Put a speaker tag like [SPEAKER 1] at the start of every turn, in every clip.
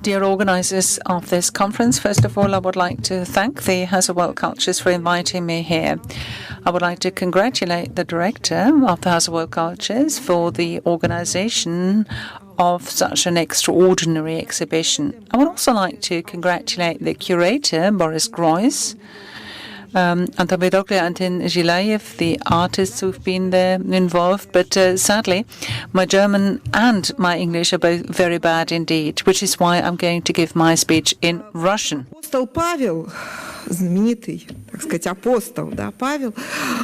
[SPEAKER 1] Dear organizers of this conference, first of all, I would like to thank the Haus of World Cultures for inviting me here. I would like to congratulate the director of the Haus of World Cultures for the organization of such an extraordinary exhibition. I would also like to congratulate the curator, Boris Groys, Fedorov and Zilayev, the artists who've been there involved. But sadly, my German and my English are both very bad indeed, which is why I'm going to give my speech in Russian.
[SPEAKER 2] Знаменитый, так сказать, апостол, да, Павел,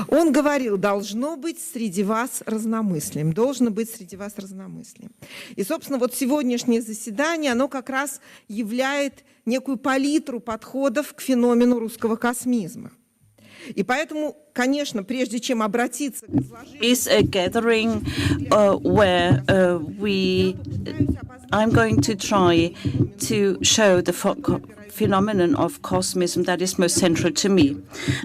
[SPEAKER 2] он говорил, должно быть среди вас разномыслием, должно быть среди вас разномыслием. И, собственно, вот сегодняшнее заседание, оно как раз являет некую палитру подходов к феномену русского космизма. И поэтому, конечно, прежде чем обратиться к
[SPEAKER 3] is a gathering where I'm going to try to show the phenomenon of Cosmism that is most central to me.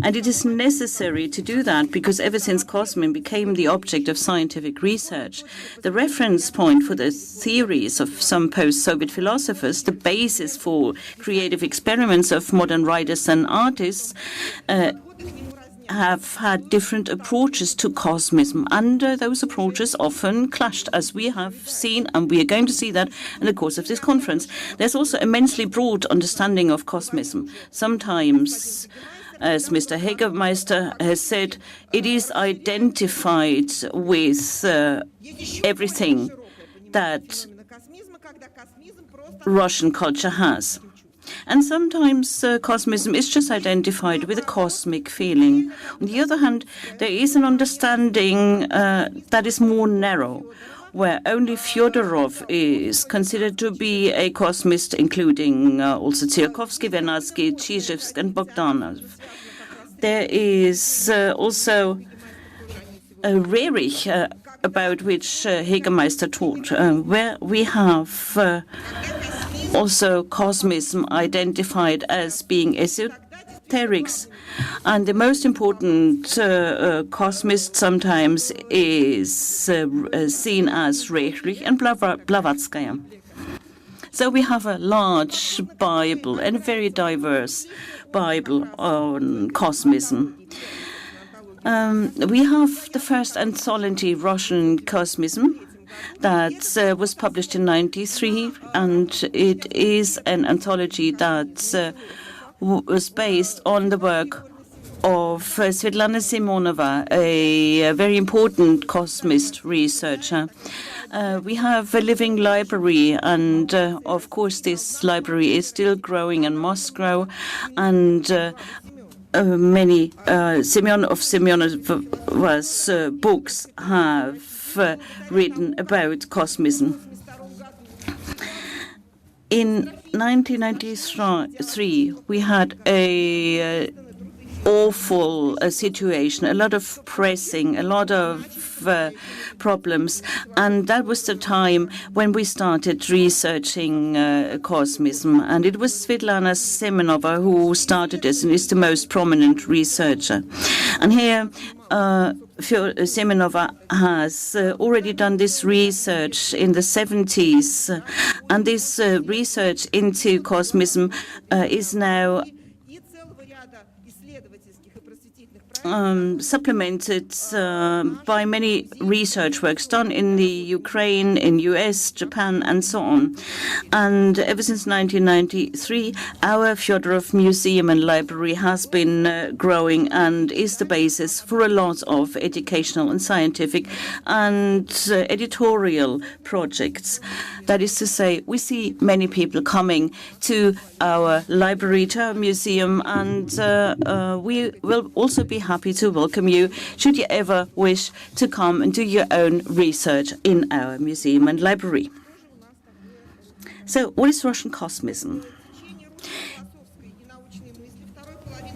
[SPEAKER 3] And it is necessary to do that because ever since Cosmism became the object of scientific research, the reference point for the theories of some post-Soviet philosophers, the basis for creative experiments of modern writers and artists, have had different approaches to Cosmism, and those approaches often clashed, as we have seen, and we are going to see that in the course of this conference. There's also immensely broad understanding of Cosmism. Sometimes, as Mr. Hegermeister has said, it is identified with everything that Russian culture has. And sometimes Cosmism is just identified with a cosmic feeling. On the other hand, there is an understanding that is more narrow, where only Fedorov is considered to be a cosmist, including also Tsiolkovsky, Vernadsky, Chizhevsk, and Bogdanov. There is also Rerich, about which Hegermeister taught, where we have also Cosmism identified as being esoterics. And the most important cosmist sometimes is seen as Rerich and Blavatskaya. So we have a large Bible and a very diverse Bible on Cosmism. We have the first anthology, Russian Cosmism, that was published in 1993, and it is an anthology that was based on the work of Svetlana Simonova, a very important cosmist researcher. We have a living library, and of course this library is still growing and must grow, and many Semyonov's books have written about Cosmism. In 1993, we had a awful situation, a lot of pressing, a lot of problems, and that was the time when we started researching Cosmism, and it was Svetlana Semenova who started this and is the most prominent researcher. And here Semenova has already done this research in the 70s, and this research into Cosmism is now supplemented by many research works done in the Ukraine, in US, Japan, and so on. And ever since 1993, our Fedorov Museum and Library has been growing and is the basis for a lot of educational and scientific and editorial projects. That is to say, we see many people coming to our library, to our museum, and we will also be happy to welcome you should you ever wish to come and do your own research in our museum and library. So, what is Russian Cosmism?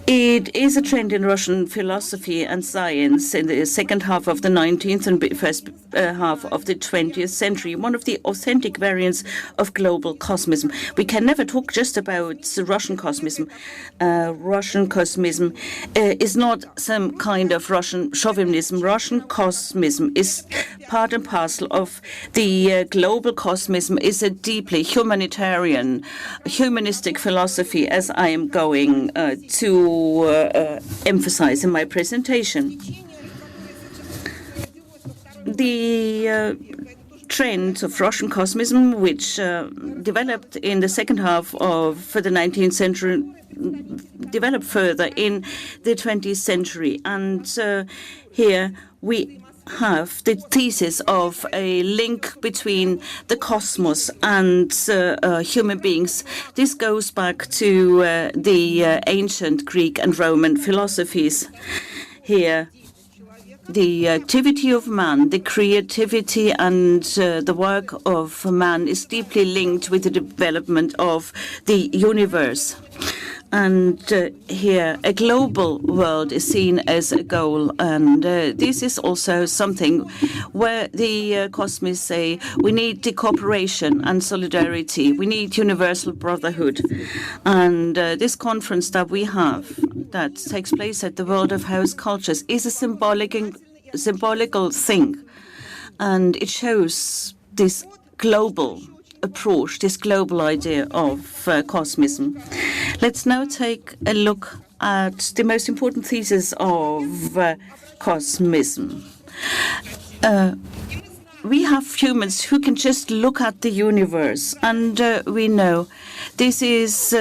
[SPEAKER 3] It is a trend in Russian philosophy and science in the second half of the 19th and first half of the 20th century, one of the authentic variants of global cosmism. We can never talk just about Russian cosmism. Russian cosmism is not some kind of Russian chauvinism. Russian cosmism is part and parcel of the global cosmism, is a deeply humanitarian, humanistic philosophy, as I am going to emphasize in my presentation. The trend of Russian cosmism, which developed in the second half of the 19th century, developed further in the 20th century. And here we have the thesis of a link between the cosmos and human beings. This goes back to the ancient Greek and Roman philosophies. Here, the activity of man, the creativity and the work of man is deeply linked with the development of the universe. And here, a global world is seen as a goal. And this is also something where the Cosmists say we need the cooperation and solidarity. We need universal brotherhood. And this conference that we have, that takes place at the World of Haus Cultures, is a symbolical thing. And it shows this global approach, this global idea of cosmism. Let's now take a look at the most important thesis of cosmism. We have humans who can just look at the universe, and we know this is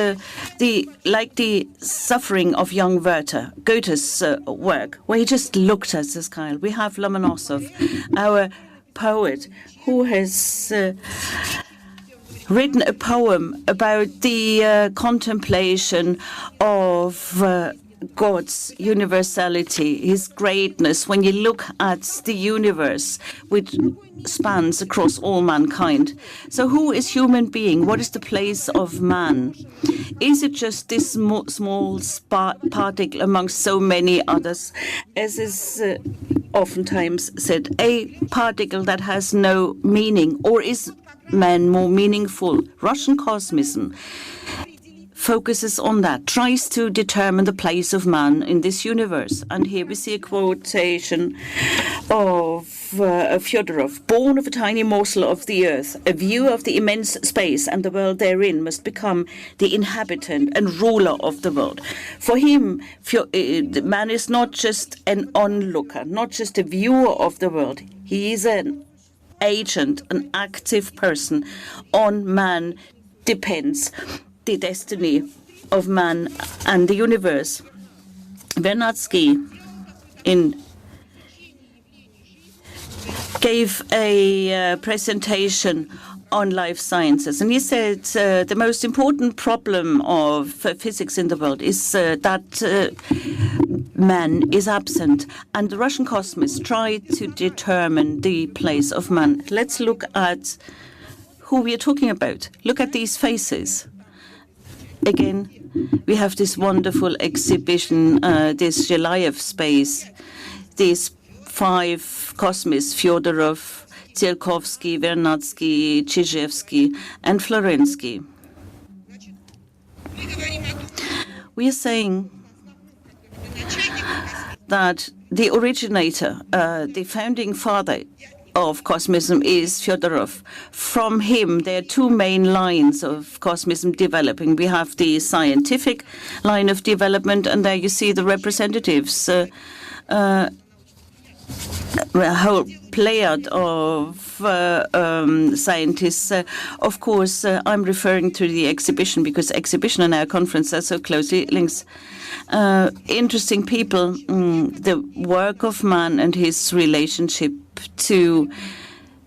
[SPEAKER 3] like the suffering of young Werther, Goethe's work, where he just looked at the sky. We have Lomonosov, our poet, who has written a poem about the contemplation of God's universality, his greatness, when you look at the universe, which spans across all mankind. So who is human being? What is the place of man? Is it just this small particle amongst so many others, as is oftentimes said, a particle that has no meaning? Or is man more meaningful? Russian cosmism focuses on that, tries to determine the place of man in this universe. And here we see a quotation of Fedorov: "Born of a tiny morsel of the earth, a view of the immense space and the world therein must become the inhabitant and ruler of the world." For him, man is not just an onlooker, not just a viewer of the world. He is an agent, an active person. On man depends the destiny of man and the universe. Vernadsky gave a presentation on life sciences, and he said the most important problem of physics in the world is that man is absent, and the Russian cosmists try to determine the place of man. Let's look at who we are talking about. Look at these faces. Again, we have this wonderful exhibition, this Gelayev space, these 5 cosmists: Fedorov, Tsiolkovsky, Vernadsky, Chizhevsky, and Florensky. We are saying that the originator, the founding father of Cosmism is Fedorov. From him, there are 2 main lines of Cosmism developing. We have the scientific line of development, and there you see the representatives, a whole pleiad of scientists. Of course, I'm referring to the exhibition because exhibition and our conference are so closely linked. Interesting people, the work of man and his relationship to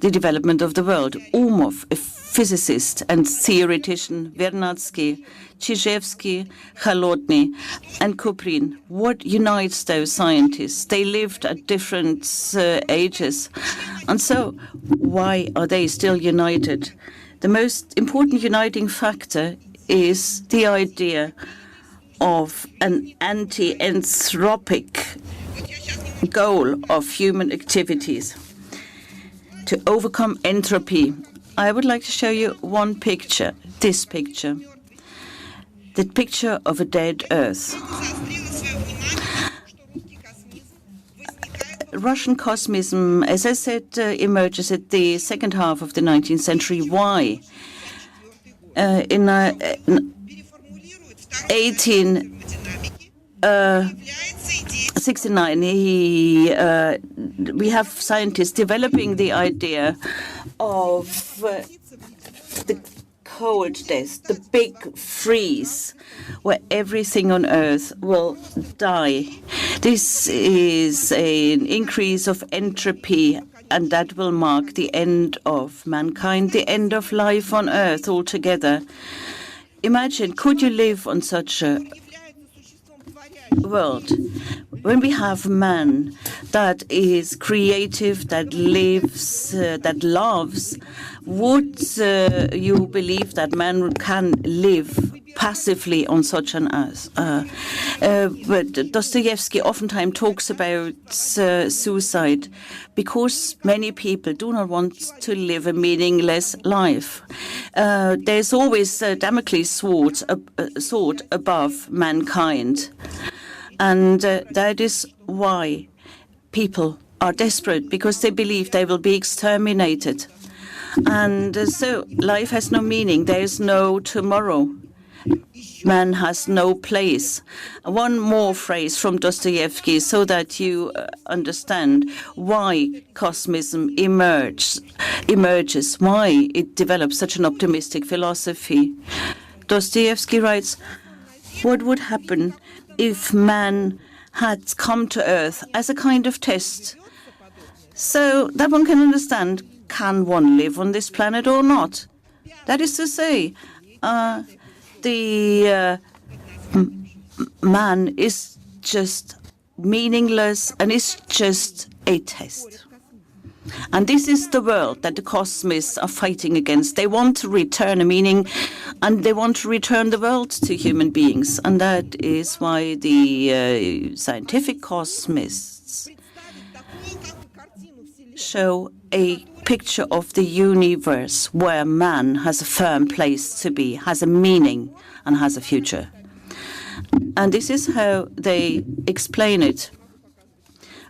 [SPEAKER 3] the development of the world. Umov, a physicist and theoretician, Vernadsky, Chizhevsky, Kholodny, and Kuprin. What unites those scientists? They lived at different ages. And so, why are they still united? The most important uniting factor is the idea of an anti-anthropic goal of human activities. to overcome entropy. I would like to show you one picture, this picture, the picture of a dead Earth. Russian Cosmism, as I said, emerges at the second half of the 19th century. Why? In 1869, we have scientists developing the idea of the cold death, the big freeze, where everything on Earth will die. This is an increase of entropy, and that will mark the end of mankind, the end of life on Earth altogether. Imagine, could you live on such a world? When we have man that is creative, that lives, that loves, would you believe that man can live passively on such an earth? But Dostoevsky oftentimes talks about suicide because many people do not want to live a meaningless life. There's always a Damocles sword above mankind. And that is why people are desperate, because they believe they will be exterminated. And so life has no meaning. There is no tomorrow. Man has no place. One more phrase from Dostoevsky so that you understand why Cosmism emerges, why it develops such an optimistic philosophy. Dostoevsky writes, what would happen if man had come to Earth as a kind of test, so that one can understand, can one live on this planet or not? That is to say, the man is just meaningless and is just a test. And this is the world that the Cosmists are fighting against. They want to return a meaning, and they want to return the world to human beings. And that is why the scientific Cosmists show a picture of the universe where man has a firm place to be, has a meaning, and has a future. And this is how they explain it.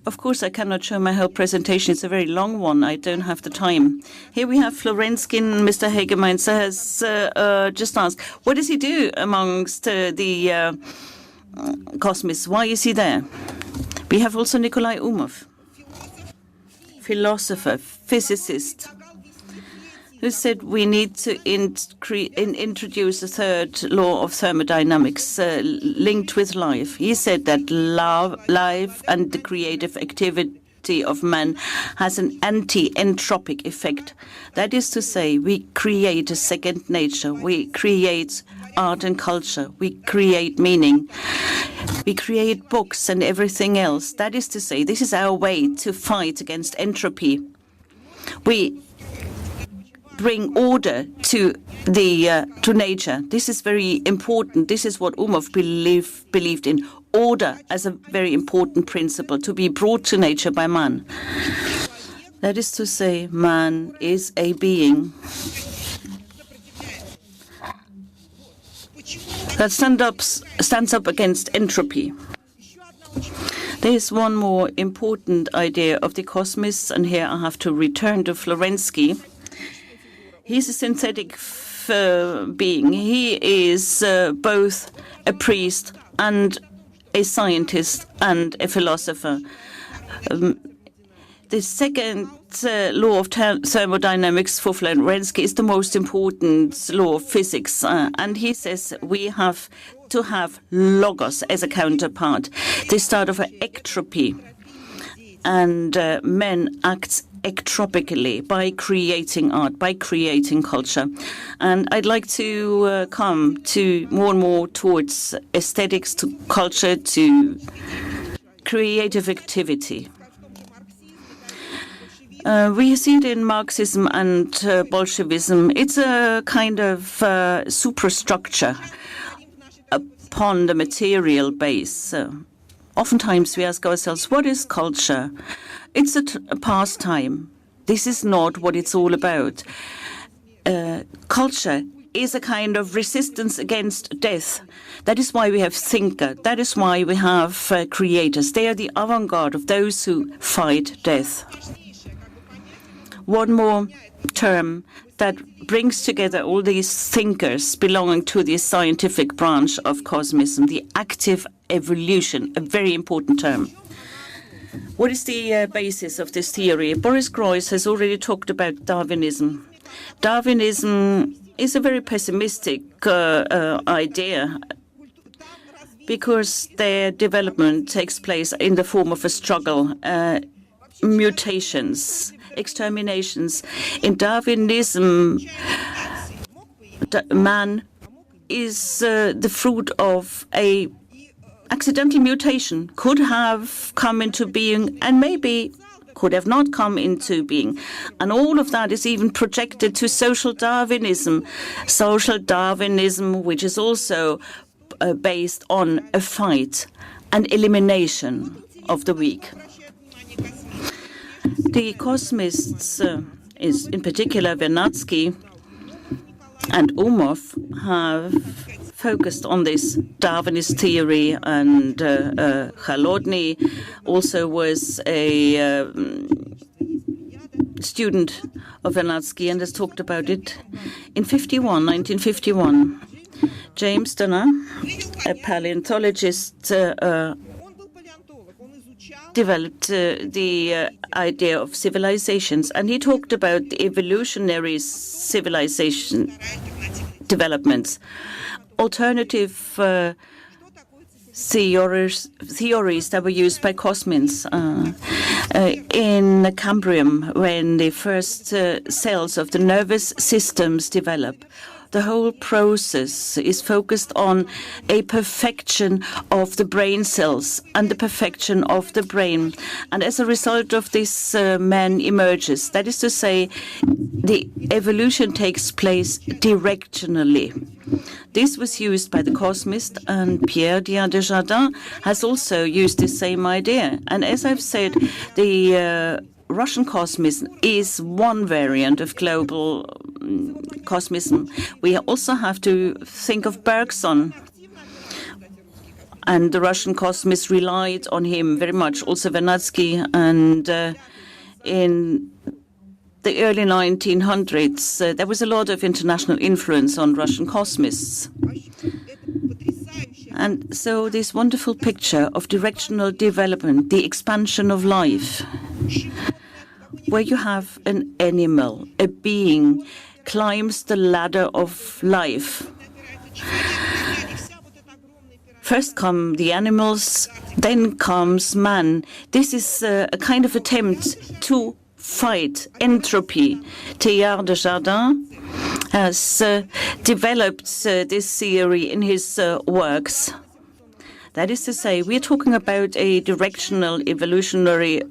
[SPEAKER 3] Of course, I cannot show my whole presentation. It's a very long one. I don't have the time. Here we have Florenskin. Mr. Hagemeyer has just asked, what does he do amongst the Cosmists? Why is he there? We have also Nikolai Umov, philosopher, physicist, who said we need to introduce a third law of thermodynamics linked with life. He said that life and the creative activity of man has an anti-entropic effect. That is to say, we create a second nature. We create art and culture. We create meaning. We create books and everything else. That is to say, this is our way to fight against entropy. We bring order to nature. This is very important. This is what Umov believed in. Order as a very important principle to be brought to nature by man. That is to say, man is a being that stands up against entropy. There is one more important idea of the Cosmists, and here I have to return to Florensky. He's a synthetic being. He is both a priest and a scientist and a philosopher. The second law of thermodynamics for Florensky is the most important law of physics. And he says we have to have logos as a counterpart. They start off ectropy. And men act ectropically by creating art, by creating culture. And I'd like to come to more and more towards aesthetics, to culture, to creative activity. We see it in Marxism and Bolshevism. It's a kind of superstructure upon the material base. Oftentimes we ask ourselves, what is culture? It's a pastime. This is not what it's all about. Culture is a kind of resistance against death. That is why we have thinkers. That is why we have creators. They are the avant-garde of those who fight death. One more term that brings together all these thinkers belonging to the scientific branch of Cosmism, the active evolution, a very important term. What is the basis of this theory? Boris Groys has already talked about Darwinism. Darwinism is a very pessimistic idea because their development takes place in the form of a struggle, mutations, exterminations. In Darwinism, man is the fruit of a accidental mutation, could have come into being and maybe could have not come into being. And all of that is even projected to social Darwinism. Social Darwinism, which is also based on a fight and elimination of the weak. The Cosmists, is in particular Vernadsky and Umov, have focused on this Darwinist theory, and Chalodny also was a student of Vernadsky and has talked about it. In 1951, James Dunner, a paleontologist, developed the idea of civilizations, and he talked about the evolutionary civilization developments. Alternative theories that were used by Cosmists in Cambrian, when the first cells of the nervous systems develop. The whole process is focused on a perfection of the brain cells and the perfection of the brain. And as a result of this, man emerges. That is to say, the evolution takes place directionally. This was used by the Cosmist, and Pierre Desjardins has also used the same idea. And as I've said, the Russian Cosmism is one variant of global Cosmism. We also have to think of Bergson, and the Russian Cosmists relied on him very much, also Vernadsky, and in the early 1900s, there was a lot of international influence on Russian Cosmists. And so this wonderful picture of directional development, the expansion of life, where you have an animal, a being, climbs the ladder of life. First come the animals, then comes man. This is a kind of attempt to fight entropy. Teilhard de Chardin has developed this theory in his works. That is to say, we're talking about a directional evolutionary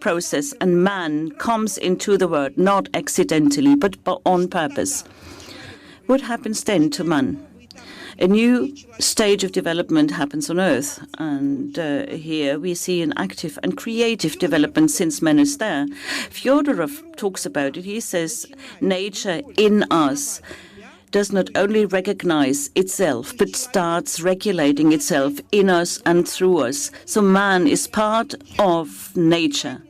[SPEAKER 3] process, and man comes into the world not accidentally, but on purpose. What happens then to man? A new stage of development happens on Earth, and here we see an active and creative development since man is there. Fedorov talks about it. He says, nature in us does not only recognize itself, but starts regulating itself in us and through us. So man is part of nature,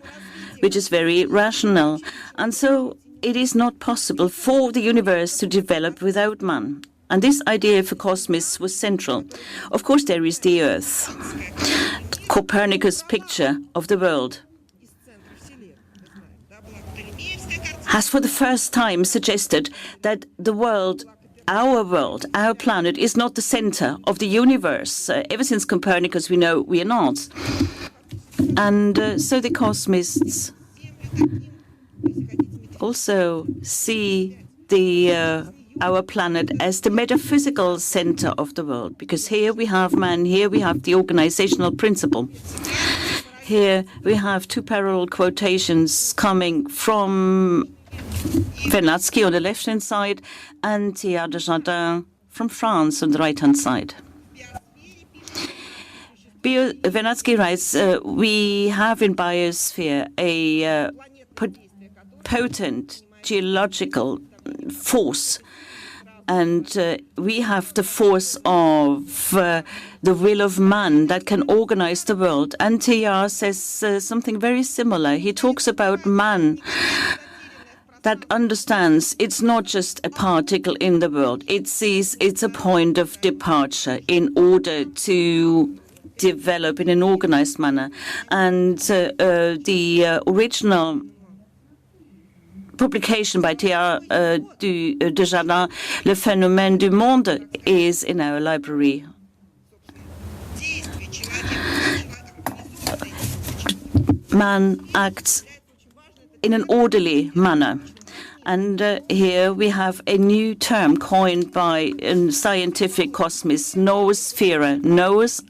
[SPEAKER 3] which is very rational. And so it is not possible for the universe to develop without man. And this idea for Cosmists was central. Of course, there is the Earth, Copernicus' picture of the world has for the first time suggested that the world, our planet, is not the center of the universe. Ever since Copernicus, we know we are not. And so the Cosmists also see our planet as the metaphysical center of the world, because here we have man, here we have the organizational principle. Here we have two parallel quotations coming from Vernadsky on the left-hand side and Teilhard de Chardin from France on the right-hand side. Vernadsky writes, we have in biosphere a potent geological force. And we have the force of the will of man that can organize the world. And TR says something very similar. He talks about man that understands it's not just a particle in the world. It sees it's a point of departure in order to develop in an organized manner. And the original publication by Théa Desjardins, Le Phénomène du Monde, is in our library. Man acts in an orderly manner. And here we have a new term coined by a scientific cosmist, Noosphere, Nous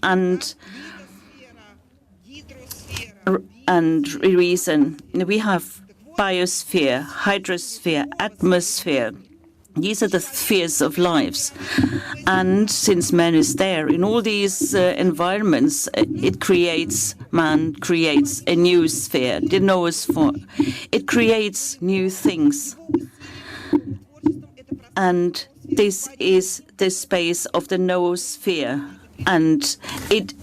[SPEAKER 3] and reason. We have biosphere, hydrosphere, atmosphere. These are the spheres of lives. And since man is there in all these environments, man creates a new sphere, the noosphere. It creates new things. And this is the space of the noosphere. And it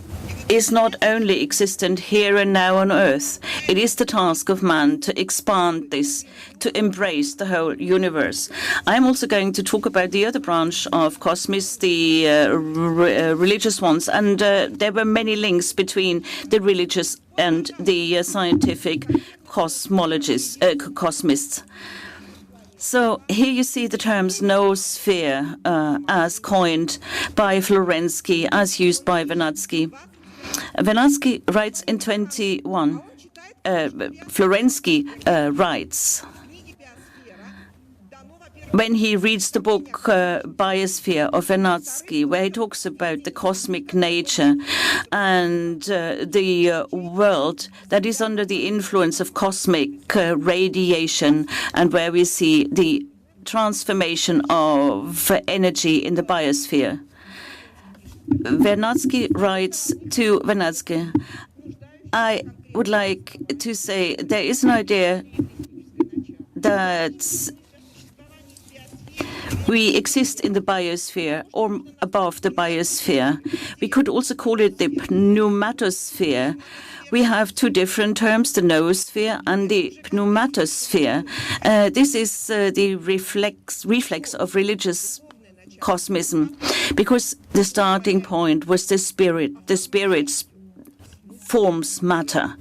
[SPEAKER 3] is not only existent here and now on Earth. It is the task of man to expand this, to embrace the whole universe. I'm also going to talk about the other branch of Cosmists, the religious ones, and there were many links between the religious and the scientific cosmologists, Cosmists. So here you see the terms noosphere as coined by Florensky, as used by Vernadsky. Vernadsky writes in 21. Florensky writes, when he reads the book Biosphere of Vernadsky, where he talks about the cosmic nature and the world that is under the influence of cosmic radiation, and where we see the transformation of energy in the biosphere. Vernadsky writes to Vernadsky, I would like to say there is an idea that we exist in the biosphere or above the biosphere. We could also call it the pneumatosphere. We have two different terms, the noosphere and the pneumatosphere. This is the reflex of religious Cosmism, because the starting point was the spirit. The spirit forms matter.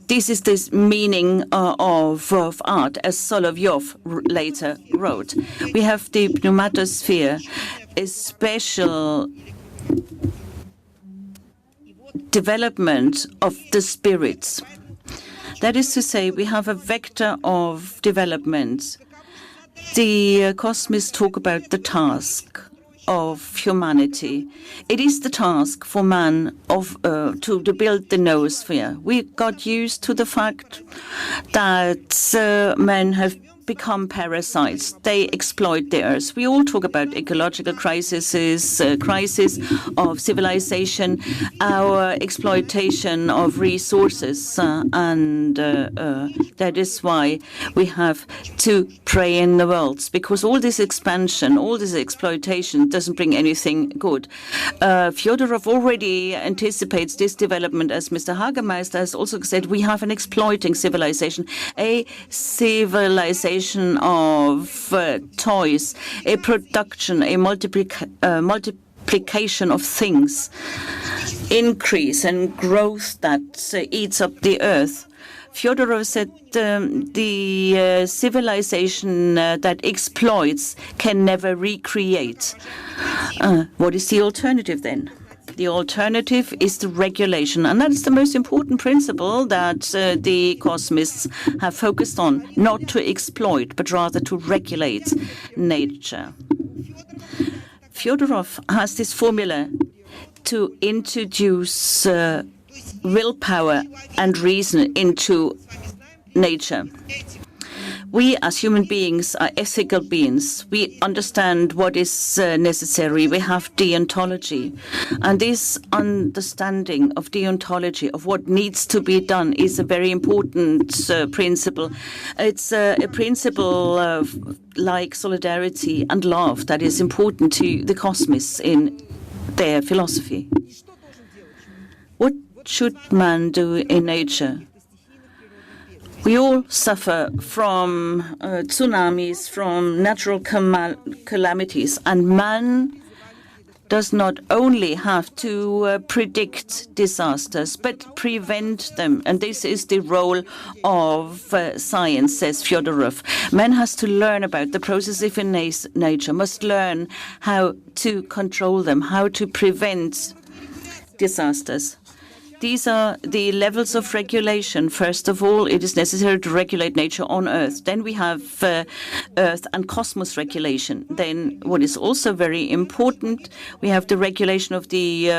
[SPEAKER 3] This is this meaning of art, as Solovyov later wrote. We have the pneumatosphere, a special development of the spirits. That is to say, we have a vector of development. The Cosmists talk about the task of humanity. It is the task for man to build the noosphere. We got used to the fact that men have become parasites. They exploit the earth. We all talk about ecological crises, crisis of civilization, our exploitation of resources, and that is why we have to pray in the worlds, because all this expansion, all this exploitation doesn't bring anything good. Fedorov already anticipates this development, as Mr. Hagemeister has also said. We have an exploiting civilization, a civilization of toys, a production, a multiplication of things, increase and growth that eats up the earth. Fedorov said the civilization that exploits can never recreate. What is the alternative then? The alternative is the regulation, and that is the most important principle that the Cosmists have focused on, not to exploit, but rather to regulate nature. Fedorov has this formula to introduce willpower and reason into nature. We as human beings are ethical beings. We understand what is necessary. We have deontology. And this understanding of deontology, of what needs to be done, is a very important principle. It's a principle like solidarity and love that is important to the Cosmists in their philosophy. What should man do in nature? We all suffer from tsunamis, from natural calamities, and man does not only have to predict disasters, but prevent them. And this is the role of science, says Fedorov. Man has to learn about the processes in nature, must learn how to control them, how to prevent disasters. These are the levels of regulation. First of all, it is necessary to regulate nature on Earth. Then we have Earth and cosmos regulation. Then what is also very important, we have the regulation of the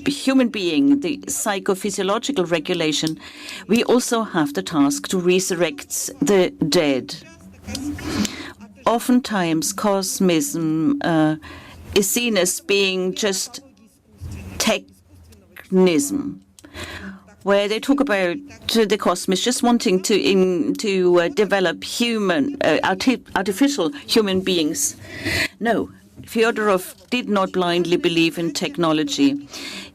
[SPEAKER 3] human being, the psychophysiological regulation. We also have the task to resurrect the dead. Oftentimes, Cosmism is seen as being just where they talk about the Cosmists just wanting to develop artificial human beings. No, Fedorov did not blindly believe in technology.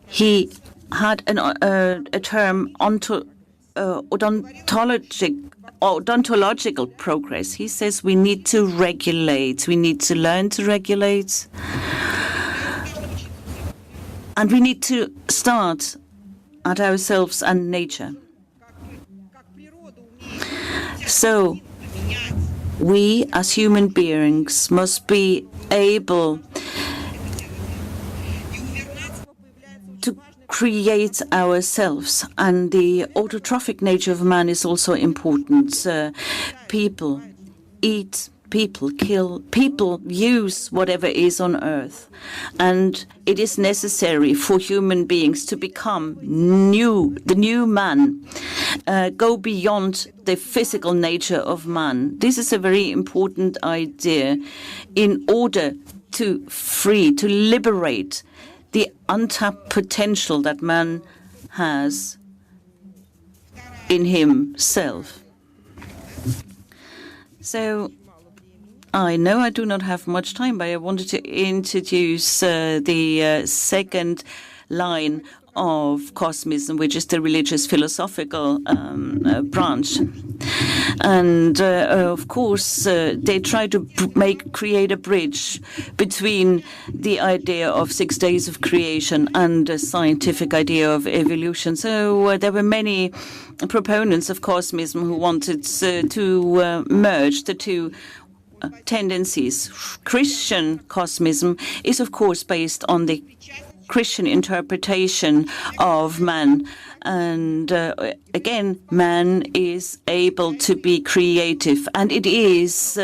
[SPEAKER 3] He had a term odontological progress. He says we need to regulate, we need to learn to regulate. And we need to start at ourselves and nature. So we as human beings must be able to create ourselves. And the autotrophic nature of man is also important. People eat, people kill, people use whatever is on Earth. And it is necessary for human beings to become the new man, go beyond the physical nature of man. This is a very important idea in order to liberate the untapped potential that man has in himself. So, I know I do not have much time, but I wanted to introduce the second line of Cosmism, which is the religious philosophical branch. And of course, they try to create a bridge between the idea of 6 days of creation and the scientific idea of evolution. So there were many proponents of Cosmism who wanted to merge the two tendencies. Christian Cosmism is, of course, based on the Christian interpretation of man. And again, man is able to be creative, and it is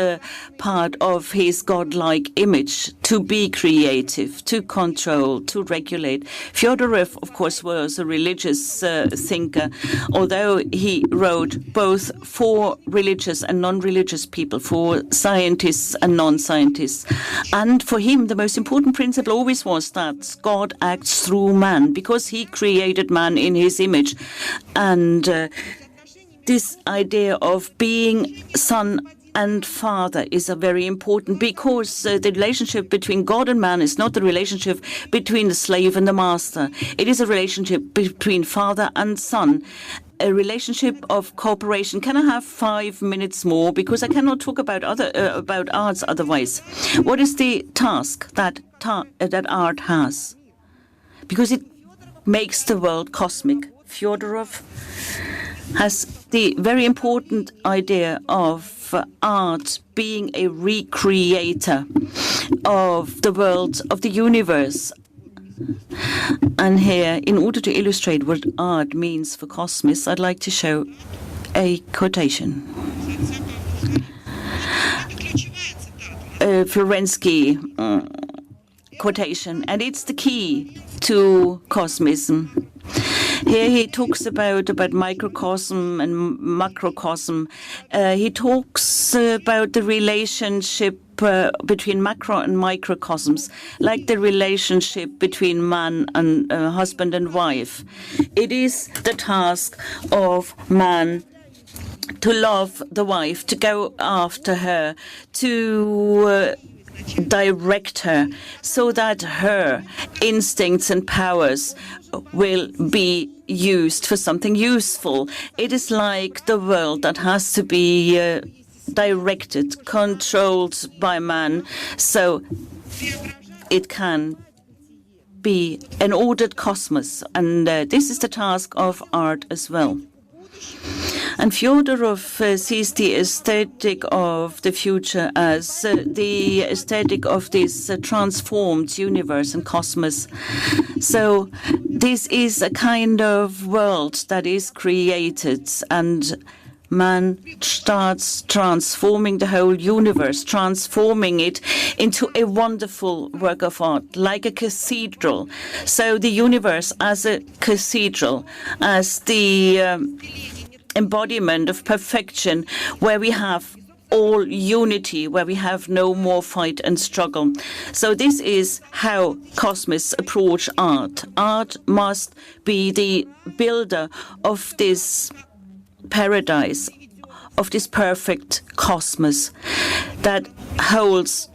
[SPEAKER 3] part of his godlike image to be creative, to control, to regulate. Fedorov, of course, was a religious thinker, although he wrote both for religious and non-religious people, for scientists and non-scientists. And for him, the most important principle always was that God acts through man, because he created man in his image. And this idea of being son and father is a very important, because the relationship between God and man is not the relationship between the slave and the master. It is a relationship between father and son, a relationship of cooperation. Can I have 5 minutes more, because I cannot talk about arts otherwise? What is the task that art has? Because it makes the world cosmic. Fedorov has the very important idea of art being a recreator of the world, of the universe. And here, in order to illustrate what art means for Cosmists, I'd like to show a quotation. A Florensky quotation, and it's the key to Cosmism. Here he talks about microcosm and macrocosm. He talks about the relationship between macro and microcosms, like the relationship between man and husband and wife. It is the task of man to love the wife, to go after her, to direct her so that her instincts and powers will be used for something useful. It is like the world that has to be directed, controlled by man, so it can be an ordered cosmos. And this is the task of art as well. And Fedorov sees the aesthetic of the future as the aesthetic of this transformed universe and cosmos. So this is a kind of world that is created, and man starts transforming the whole universe, transforming it into a wonderful work of art, like a cathedral. So the universe as a cathedral, as the embodiment of perfection, where we have all unity, where we have no more fight and struggle. So this is how Cosmists approach art. Art must be the builder of this paradise, of this perfect cosmos that holds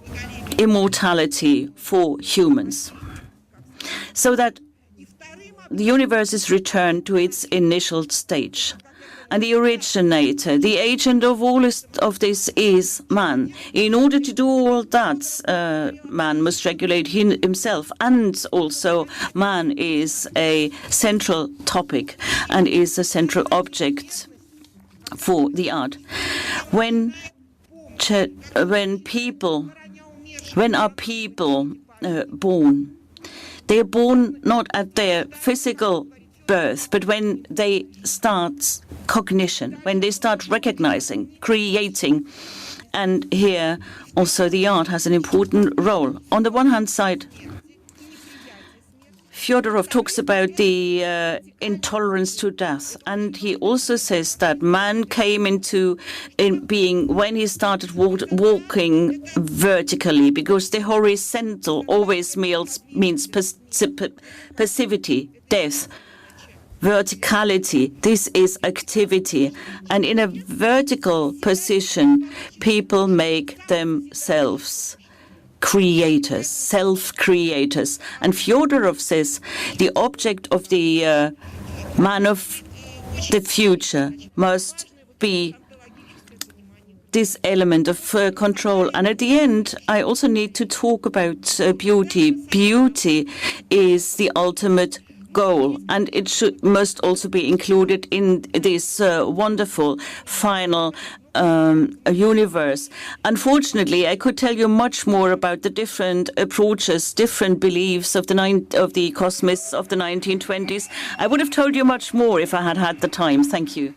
[SPEAKER 3] immortality for humans, so that the universe is returned to its initial stage. And the originator, the agent of all of this is man. In order to do all that, man must regulate himself, and also man is a central topic and is a central object for the art. When are people born? They are born not at their physical birth, but when they start cognition, when they start recognizing, creating. And here also the art has an important role. On the one hand side, Fedorov talks about the intolerance to death, and he also says that man came into being when he started walking vertically, because the horizontal always means passivity, death. Verticality, this is activity. And in a vertical position, people make themselves creators, self-creators. And Fedorov says the object of the man of the future must be this element of control. And at the end, I also need to talk about beauty. Beauty is the ultimate goal, and it must also be included in this wonderful final universe. Unfortunately, I could tell you much more about the different approaches, different beliefs of the Cosmists of the 1920s. I would have told you much more if I had had the time. Thank you.